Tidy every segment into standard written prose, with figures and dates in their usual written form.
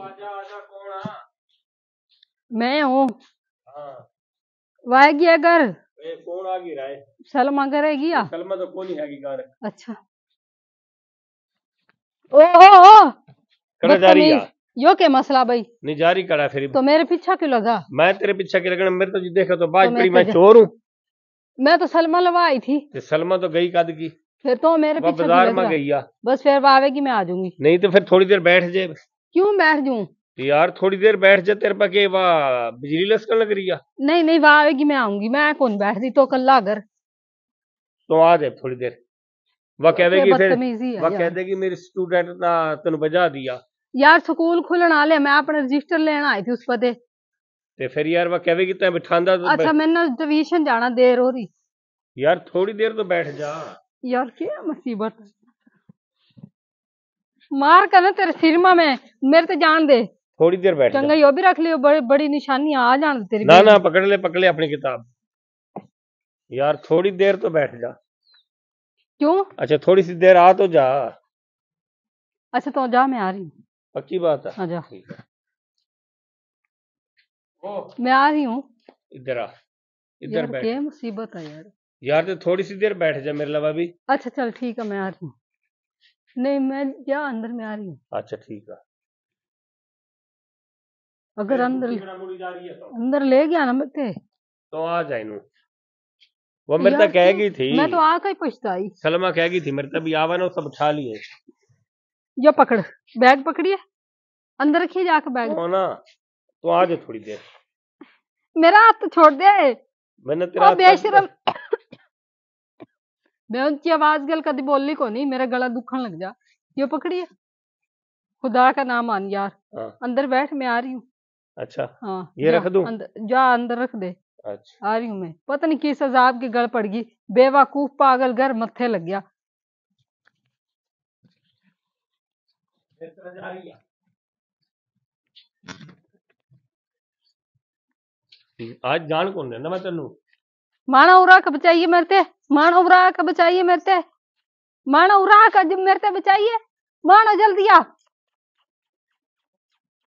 आजा आजा कौन आ? मैं हूँ। हाँ वाएगी अगर ए कौन आ गई रहा है? सलमा करेगी या सलमा तो कौन है की कार? अच्छा ओ कड़ा जा रही है? यो के मसला भाई नहीं जा रही कड़ा फिर तो मेरे पीछा क्यों लगा? मैं तेरे पीछे के लगना मेरे तो जी देखा तो बाज तो पड़ी मैं चोर हूँ। मैं तो सलमा लवाई थी। सलमा तो गई कद की? फिर तो मेरे पीछे बाजार में गई या? बस फिर आवेगी मैं आ जाऊंगी। नहीं तो फिर थोड़ी देर बैठ जाए। क्यों बैठ जाऊं? यार थोड़ी देर बैठ जा तेरे पास वाह बिजली लसकन लग रही है। नहीं नहीं वह आवेगी मैं आऊंगी। मैं कौन बैठती तो कल्ला घर तो आ जाए थोड़ी देर। वह कह देगी फिर वह कह यार। देगी मेरे स्टूडेंट ना तेन बजा दिया। यार स्कूल खुलने वाले मैं अपने रजिस्टर लेना आई थी उस पते ते फिर यार वह कहेगी तैं बिठांदा तो अच्छा मैंने ट्यूशन जाना देर हो रही। यार थोड़ी देर तो बैठ जा। यार क्या मुसीबत मार कर ना तेरे सिर में मैं मेरे तो जान दे। थोड़ी देर बैठ चंगा यो भी रख लियो बड़ी बड़ी निशानी आ जान तेरी। ना ना पकड़ ले अपनी किताब। यार थोड़ी देर तो बैठ जा। क्यों? अच्छा थोड़ी सी देर आ तो जा। अच्छा तो जा मैं आ रही हूँ। पक्की बात है? आजा ठीक है मैं आ रही हूँ। इधर आ इधर बैठ। क्या मुसीबत है यार। यार तो थोड़ी सी देर बैठ जा मेरे लवा भी। अच्छा चल ठीक है मैं आ रही हूँ। नहीं मैं जा अंदर में आ रही हूँ। अच्छा ठीक है। अगर अंदर ले गया ना मैं तो आ जाए नू। वो मेरे तक कहेगी थी। मैं तो आकर ही पछताई। सलमा कहेगी थी मेरे तक भी आवा ना सब उठा लिए। ये पकड़ बैग पकड़िए अंदर रखिए जाकर बैग। ना तो आ जा थोड़ी देर। मेरा हाथ तो छोड़ दे। मैंने तेरा बेशरम मैं उनकी आवाज गल कभी बोली को नहीं मेरा गला दुखन लग जा। ये पकड़िए खुदा का नाम मान यार। हाँ। अंदर बैठ मैं आ रही हूँ। अच्छा हाँ ये रख दूं? जा अंदर रख दे। अच्छा आ रही हूँ मैं। पता नहीं किस अजाब की गल पड़ गई बेवकूफ पागल घर मत्थे लग गया। आज जान कौन देना मैं तेनू? माना उरा का बचाइए मेरे माना उरा का बचाइए मेरे माना उरा का जब मेरे बचाइए मानो जल्दी आ।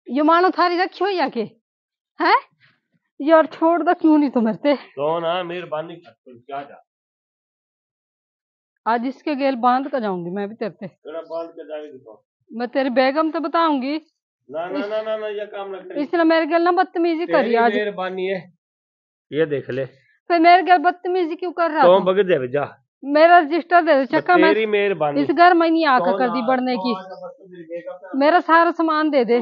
ये मानो थारी रखी हो या के है यार छोड़ दो क्यों नहीं तो मेरे तो ना मेहरबानी कर क्या जा। आज इसके गेल बांध कर जाऊंगी मैं भी तेरे बांध के जाएगी तो मैं तेरी बेगम तो बताऊंगी। ना ना ना ना ना ये काम ना कर। इसने मेरे गेल ना बदतमीजी करी आज। मेहरबानी है ये देख ले। फिर मेरे गेल बदतमीजी क्यों कर रहा तो बग दे जा। मेरा रजिस्टर दे चक्का मैं तेरी मेहरबानी इस घर में नहीं आकर कर दी बढ़ने की। मेरा सारा सामान दे दे।